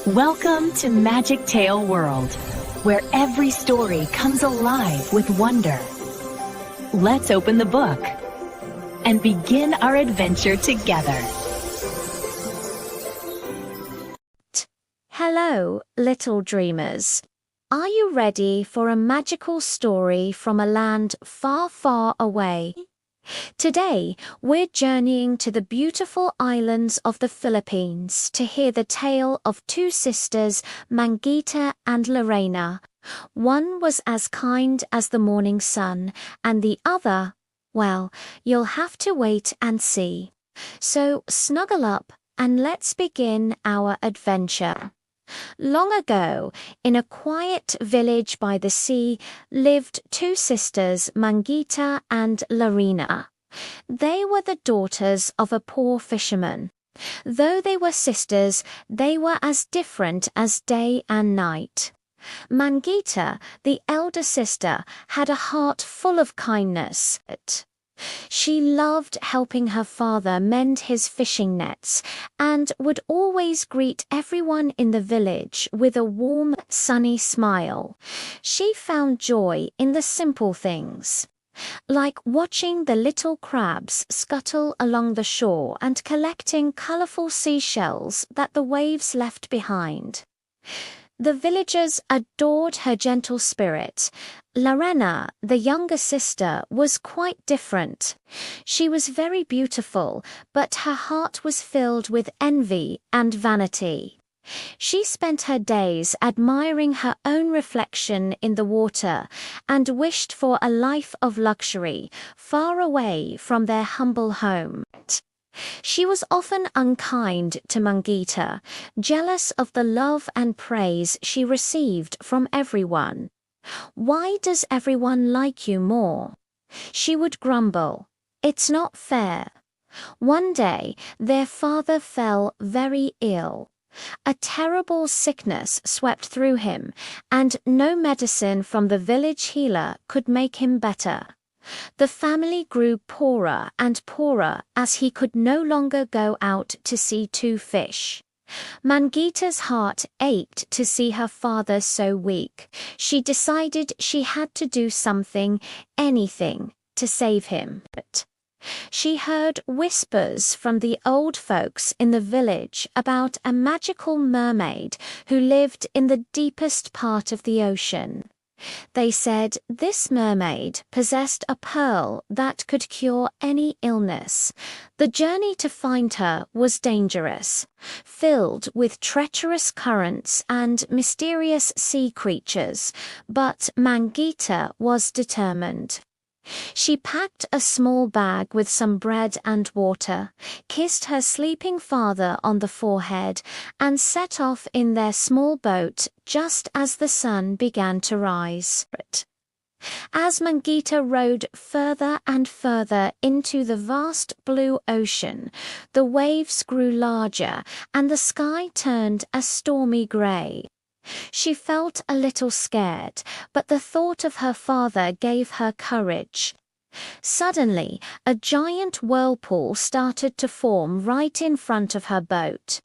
Welcome to Magic Tale World, where every story comes alive with wonder. Let's open the book and begin our adventure together. Hello, little dreamers. Are you ready for a magical story from a land far, far away? Today, we're journeying to the beautiful islands of the Philippines to hear the tale of two sisters, Mangita and Larina. One was as kind as the morning sun, and the other, well, you'll have to wait and see. So snuggle up and let's begin our adventure. Long ago, in a quiet village by the sea, lived two sisters, Mangita and Larina. They were the daughters of a poor fisherman. Though they were sisters, they were as different as day and night. Mangita, the elder sister, had a heart full of kindness. She loved helping her father mend his fishing nets and would always greet everyone in the village with a warm, sunny smile. She found joy in the simple things, like watching the little crabs scuttle along the shore and collecting colorful seashells that the waves left behind. The villagers adored her gentle spirit. Larina, the younger sister, was quite different. She was very beautiful, but her heart was filled with envy and vanity. She spent her days admiring her own reflection in the water and wished for a life of luxury, far away from their humble home. She was often unkind to Mangita, jealous of the love and praise she received from everyone. "Why does everyone like you more?" she would grumble. "It's not fair." One day, their father fell very ill. A terrible sickness swept through him, and no medicine from the village healer could make him better. The family grew poorer and poorer as he could no longer go out to see two fish. Mangita's heart ached to see her father so weak. She decided she had to do something, anything, to save him. But she heard whispers from the old folks in the village about a magical mermaid who lived in the deepest part of the ocean. They said this mermaid possessed a pearl that could cure any illness. The journey to find her was dangerous, filled with treacherous currents and mysterious sea creatures, but Mangita was determined. She packed a small bag with some bread and water, kissed her sleeping father on the forehead, and set off in their small boat just as the sun began to rise. As Mangita rowed further and further into the vast blue ocean, the waves grew larger and the sky turned a stormy grey. She felt a little scared, but the thought of her father gave her courage. Suddenly, a giant whirlpool started to form right in front of her boat.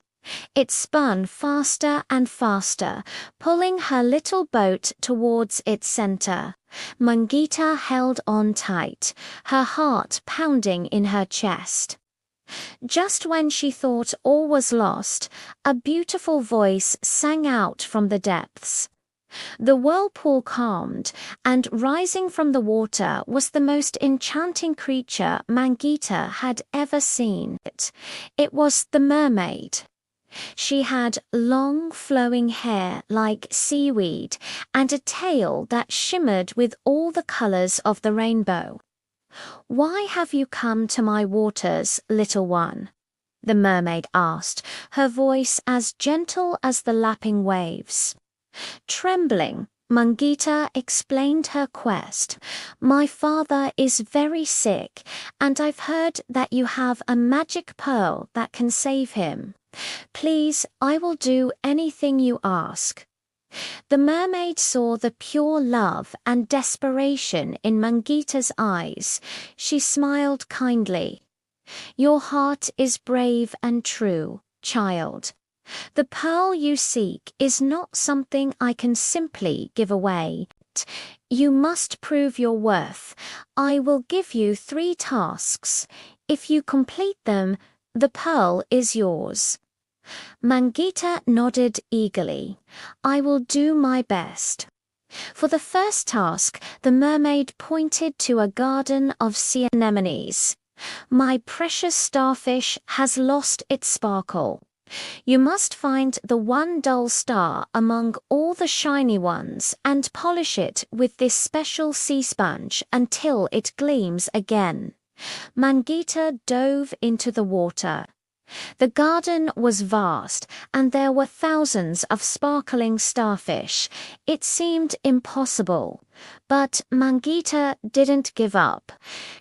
It spun faster and faster, pulling her little boat towards its center. Mangita held on tight, her heart pounding in her chest. Just when she thought all was lost, a beautiful voice sang out from the depths. The whirlpool calmed, and rising from the water was the most enchanting creature Mangita had ever seen. It was the mermaid. She had long flowing hair like seaweed and a tail that shimmered with all the colors of the rainbow. "Why have you come to my waters, little one?" the mermaid asked, her voice as gentle as the lapping waves. Trembling, Mangita explained her quest. "My father is very sick, and I've heard that you have a magic pearl that can save him. Please, I will do anything you ask." The mermaid saw the pure love and desperation in Mangita's eyes. She smiled kindly. "Your heart is brave and true, child. The pearl you seek is not something I can simply give away. You must prove your worth. I will give you 3 tasks. If you complete them, the pearl is yours." Mangita nodded eagerly. "I will do my best." For the first task, the mermaid pointed to a garden of sea anemones. "My precious starfish has lost its sparkle. You must find the one dull star among all the shiny ones and polish it with this special sea sponge until it gleams again." Mangita dove into the water. The garden was vast, and there were thousands of sparkling starfish. It seemed impossible. But Mangita didn't give up.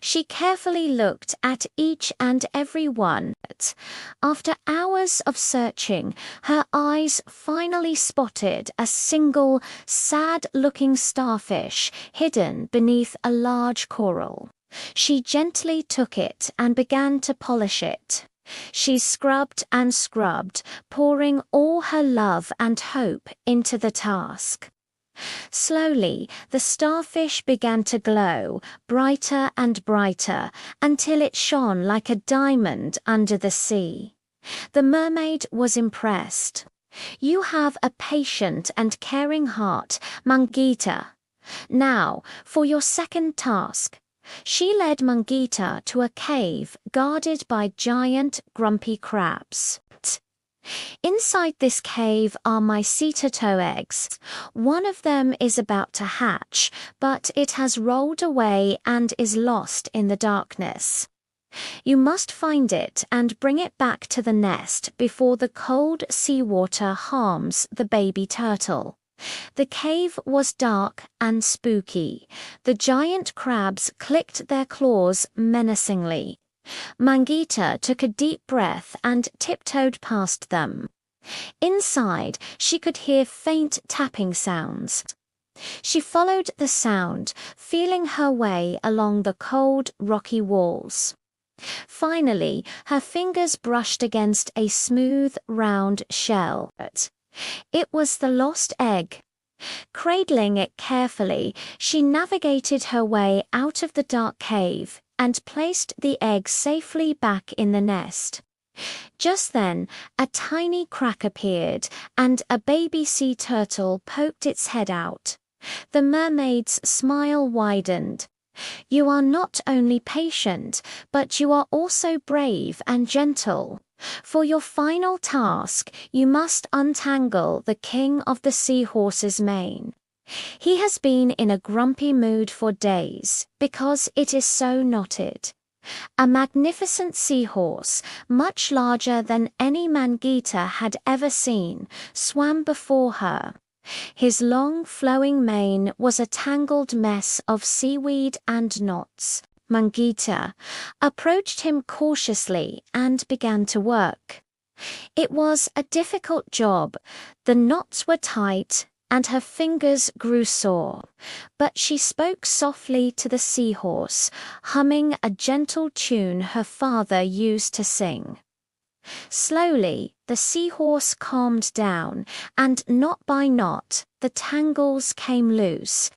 She carefully looked at each and every one. After hours of searching, her eyes finally spotted a single, sad-looking starfish hidden beneath a large coral. She gently took it and began to polish it. She scrubbed and scrubbed, pouring all her love and hope into the task. Slowly, the starfish began to glow, brighter and brighter, until it shone like a diamond under the sea. The mermaid was impressed. "You have a patient and caring heart, Mangita. Now, for your second task." She led Mangita to a cave guarded by giant, grumpy crabs. "Inside this cave are my sea-turtle eggs. One of them is about to hatch, but it has rolled away and is lost in the darkness. You must find it and bring it back to the nest before the cold seawater harms the baby turtle." The cave was dark and spooky. The giant crabs clicked their claws menacingly. Mangita took a deep breath and tiptoed past them. Inside, she could hear faint tapping sounds. She followed the sound, feeling her way along the cold, rocky walls. Finally, her fingers brushed against a smooth, round shell. It was the lost egg. Cradling it carefully, she navigated her way out of the dark cave and placed the egg safely back in the nest. Just then, a tiny crack appeared, and a baby sea turtle poked its head out. The mermaid's smile widened. "You are not only patient, but you are also brave and gentle. For your final task, you must untangle the king of the seahorse's mane. He has been in a grumpy mood for days because it is so knotted." A magnificent seahorse, much larger than any Mangita had ever seen, swam before her. His long, flowing mane was a tangled mess of seaweed and knots. Mangita approached him cautiously and began to work. It was a difficult job. The knots were tight and her fingers grew sore, but she spoke softly to the seahorse, humming a gentle tune her father used to sing. Slowly, the seahorse calmed down, and knot by knot, the tangles came loose.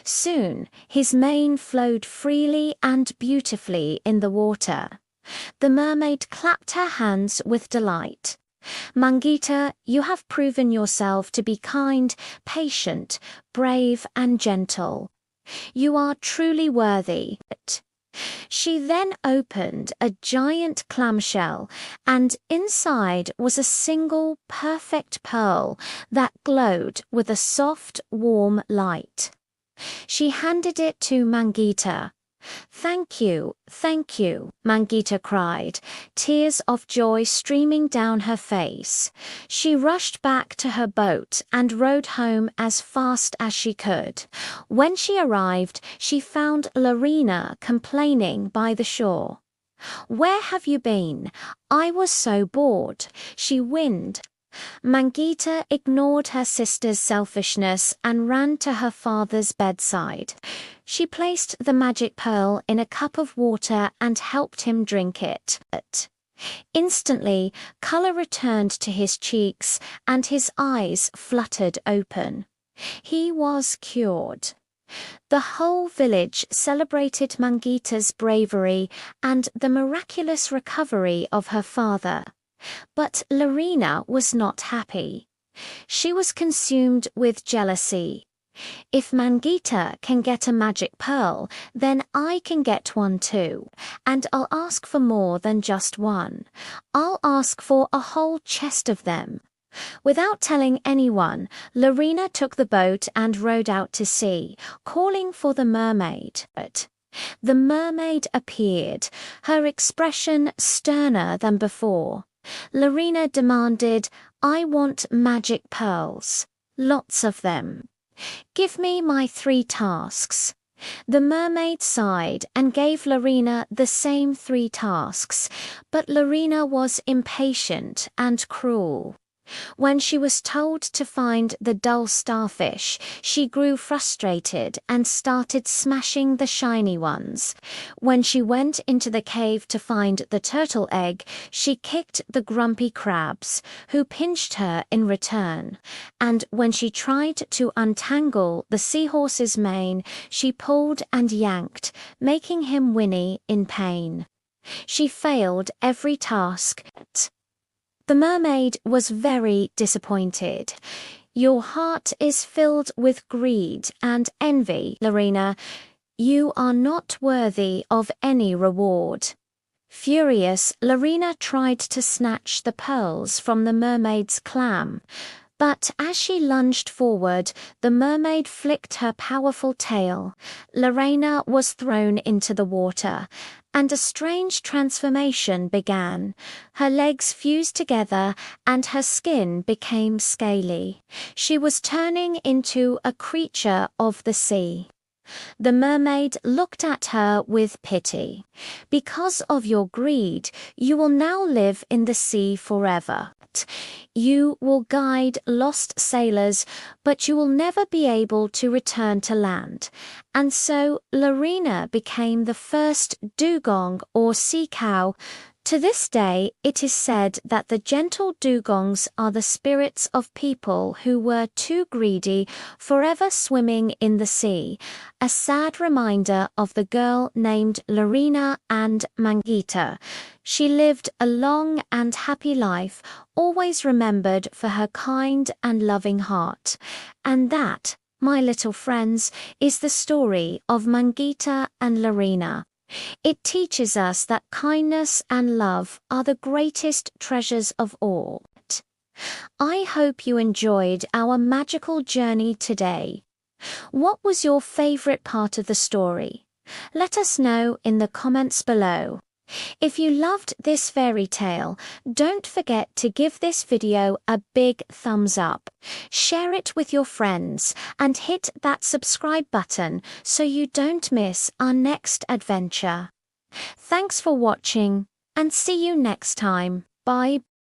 Soon, his mane flowed freely and beautifully in the water. The mermaid clapped her hands with delight. "Mangita, you have proven yourself to be kind, patient, brave, and gentle. You are truly worthy." She then opened a giant clamshell, and inside was a single perfect pearl that glowed with a soft, warm light. She handed it to Mangita. Thank you, Mangita cried, tears of joy streaming down her face. She rushed back to her boat and rowed home as fast as she could. When she arrived, she found Larina complaining by the shore. "Where have you been? I was so bored," she whined. Mangita ignored her sister's selfishness and ran to her father's bedside. She placed the magic pearl in a cup of water and helped him drink it. Instantly, color returned to his cheeks and his eyes fluttered open. He was cured. The whole village celebrated Mangita's bravery and the miraculous recovery of her father. But Larina was not happy. She was consumed with jealousy. If Mangita can get a magic pearl, then I can get one too, and I'll ask for more than just one. I'll ask for a whole chest of them. Without telling anyone, Larina took the boat and rowed out to sea, calling for the mermaid. The mermaid appeared, her expression sterner than before. Larina demanded, "I want magic pearls. Lots of them. Give me my 3 tasks." The mermaid sighed and gave Larina the same 3 tasks, but Larina was impatient and cruel. When she was told to find the dull starfish, she grew frustrated and started smashing the shiny ones. When she went into the cave to find the turtle egg, she kicked the grumpy crabs, who pinched her in return. And when she tried to untangle the seahorse's mane, she pulled and yanked, making him whinny in pain. She failed every task. The mermaid was very disappointed. "Your heart is filled with greed and envy, Larina. You are not worthy of any reward." Furious, Larina tried to snatch the pearls from the mermaid's clam. But as she lunged forward, the mermaid flicked her powerful tail. Larina was thrown into the water, and a strange transformation began. Her legs fused together, and her skin became scaly. She was turning into a creature of the sea. The mermaid looked at her with pity. "Because of your greed, you will now live in the sea forever. You will guide lost sailors, but you will never be able to return to land." And so Larina became the first dugong or sea cow. To this day, it is said that the gentle dugongs are the spirits of people who were too greedy, forever swimming in the sea, a sad reminder of the girl named Larina and Mangita. She lived a long and happy life, always remembered for her kind and loving heart. And that, my little friends, is the story of Mangita and Larina. It teaches us that kindness and love are the greatest treasures of all. I hope you enjoyed our magical journey today. What was your favorite part of the story? Let us know in the comments below. If you loved this fairy tale, don't forget to give this video a big thumbs up. Share it with your friends and hit that subscribe button so you don't miss our next adventure. Thanks for watching and see you next time. Bye.